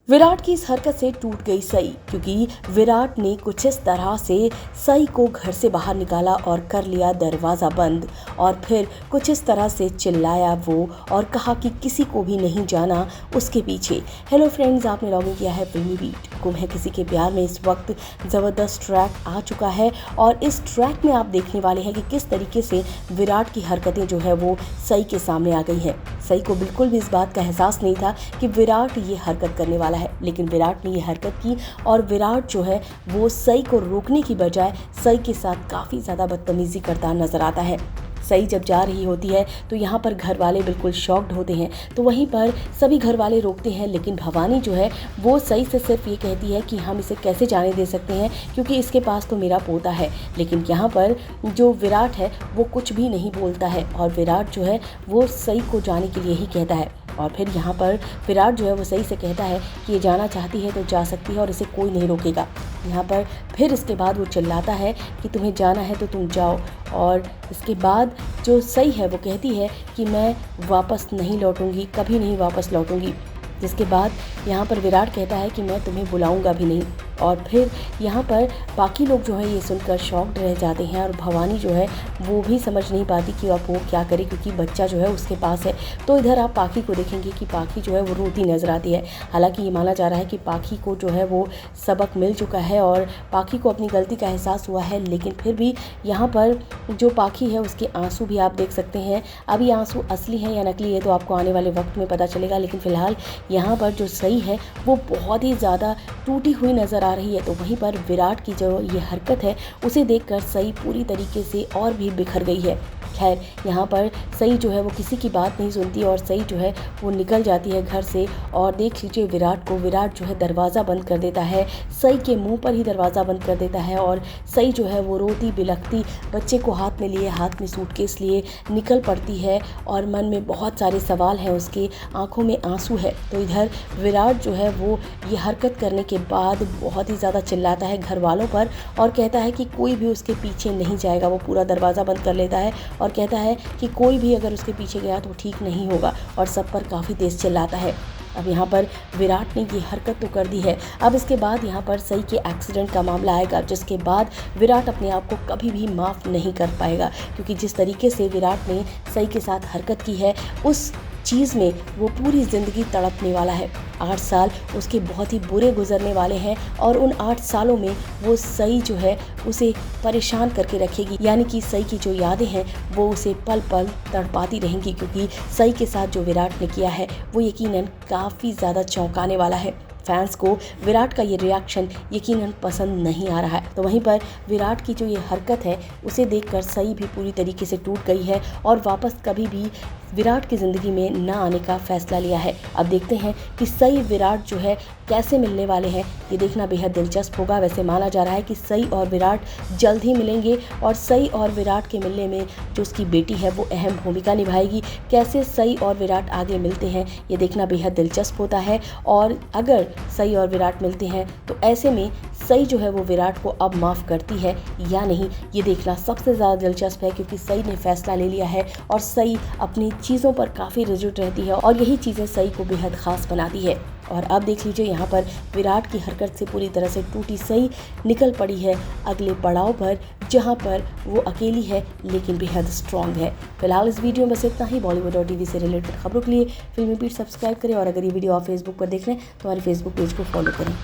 विराट की इस हरकत से टूट गई सई, क्योंकि विराट ने कुछ इस तरह से सई को घर से बाहर निकाला और कर लिया दरवाज़ा बंद। और फिर कुछ इस तरह से चिल्लाया वो और कहा कि किसी को भी नहीं जाना उसके पीछे। हेलो फ्रेंड्स, आपने लॉगिन किया है फिल्मी बीट। गुम है किसी के प्यार में इस वक्त ज़बरदस्त ट्रैक आ चुका है और इस ट्रैक में आप देखने वाले हैं कि किस तरीके से विराट की हरकतें जो है वो सई के सामने आ गई हैं। सई को बिल्कुल भी इस बात का एहसास नहीं था कि विराट ये हरकत करने वाला है, लेकिन विराट ने ये हरकत की और विराट जो है वो सई को रोकने की बजाय सई के साथ काफ़ी ज़्यादा बदतमीज़ी करता नजर आता है। सई जब जा रही होती है तो यहाँ पर घर वाले बिल्कुल शॉक्ड होते हैं, तो वहीं पर सभी घर वाले रोकते हैं, लेकिन भवानी जो है वो सई से सिर्फ ये कहती है कि हम इसे कैसे जाने दे सकते हैं क्योंकि इसके पास तो मेरा पोता है। लेकिन यहाँ पर जो विराट है वो कुछ भी नहीं बोलता है और विराट जो है वो सई को जाने के लिए ही कहता है। और फिर यहाँ पर विराट जो है वो सई से कहता है कि ये जाना चाहती है तो जा सकती है और इसे कोई नहीं रोकेगा। यहाँ पर फिर इसके बाद वो चिल्लाता है कि तुम्हें जाना है तो तुम जाओ। और इसके बाद जो सई है वो कहती है कि मैं वापस नहीं लौटूंगी, कभी नहीं वापस लौटूंगी। जिसके बाद यहाँ पर विराट कहता है कि मैं तुम्हें बुलाऊंगा भी नहीं। और फिर यहाँ पर बाकी लोग जो है ये सुनकर शॉक्ड रह जाते हैं और भवानी जो है वो भी समझ नहीं पाती कि अब वो क्या करे, क्योंकि बच्चा जो है उसके पास है। तो इधर आप पाखी को देखेंगे कि पाखी जो है वो रोती नज़र आती है। हालांकि ये माना जा रहा है कि पाखी को जो है वो सबक मिल चुका है और पाखी को अपनी गलती का एहसास हुआ है, लेकिन फिर भी यहाँ पर जो पाखी है उसके आंसू भी आप देख सकते हैं। अब ये आंसू असली है या नकली है तो आपको आने वाले वक्त में पता चलेगा, लेकिन फ़िलहाल यहाँ पर जो सई है वो बहुत ही ज़्यादा टूटी हुई नज़र आ रही है। तो वहीं पर विराट की जो ये हरकत है उसे देखकर सई पूरी तरीके से और भी बिखर गई है। खैर, यहाँ पर सई जो है वो किसी की बात नहीं सुनती और सई जो है वो निकल जाती है घर से। और देख लीजिए विराट को, विराट जो है दरवाज़ा बंद कर देता है, सई के मुंह पर ही दरवाज़ा बंद कर देता है। और सई जो है वो रोती बिलखती बच्चे को हाथ में लिए, हाथ में सूटकेस लिए निकल पड़ती है और मन में बहुत सारे सवाल हैं, उसके आंखों में आंसू है। तो इधर विराट जो है वो ये हरकत करने के बाद बहुत ही ज़्यादा चिल्लाता है घर वालों पर और कहता है कि कोई भी उसके पीछे नहीं जाएगा। वो पूरा दरवाज़ा बंद कर लेता है और कहता है कि कोई भी अगर उसके पीछे गया तो ठीक नहीं होगा और सब पर काफ़ी तेज़ चिल्लाता है। अब यहाँ पर विराट ने ये हरकत तो कर दी है, अब इसके बाद यहाँ पर सई के एक्सीडेंट का मामला आएगा, जिसके बाद विराट अपने आप को कभी भी माफ़ नहीं कर पाएगा, क्योंकि जिस तरीके से विराट ने सई के साथ हरकत की है उस चीज़ में वो पूरी ज़िंदगी तड़पने वाला है। 8 साल उसके बहुत ही बुरे गुजरने वाले हैं और उन 8 सालों में वो सई जो है उसे परेशान करके रखेगी, यानी कि सई की जो यादें हैं वो उसे पल पल तड़पाती रहेंगी, क्योंकि सई के साथ जो विराट ने किया है वो यकीनन काफ़ी ज़्यादा चौंकाने वाला है। फैंस को विराट का ये रिएक्शन यकीनन पसंद नहीं आ रहा है। तो वहीं पर विराट की जो ये हरकत है उसे देखकर सई भी पूरी तरीके से टूट गई है और वापस कभी भी विराट की ज़िंदगी में न आने का फैसला लिया है। अब देखते हैं कि सई विराट जो है कैसे मिलने वाले हैं, ये देखना बेहद दिलचस्प होगा। वैसे माना जा रहा है कि सई और विराट जल्द ही मिलेंगे और सई और विराट के मिलने में जो उसकी बेटी है वो अहम भूमिका निभाएगी। कैसे सई और विराट आगे मिलते हैं ये देखना बेहद दिलचस्प होता है। और अगर सई और विराट मिलते हैं तो ऐसे में सई जो है वो विराट को अब माफ़ करती है या नहीं, ये देखना सबसे ज़्यादा दिलचस्प है, क्योंकि सई ने फैसला ले लिया है और सई अपनी चीज़ों पर काफ़ी रिजिड रहती है और यही चीज़ें सई को बेहद ख़ास बनाती है। और अब देख लीजिए यहाँ पर विराट की हरकत से पूरी तरह से टूटी सई निकल पड़ी है अगले पड़ाव पर, जहाँ पर वो अकेली है लेकिन बेहद स्ट्रॉन्ग है। फिलहाल इस वीडियो में बस इतना ही। बॉलीवुड और टीवी से रिलेटेड खबरों के लिए फिल्मी बीट सब्सक्राइब करें और अगर ये वीडियो आप फेसबुक पर देख रहे हैं तो हमारे फेसबुक पेज को फॉलो करें।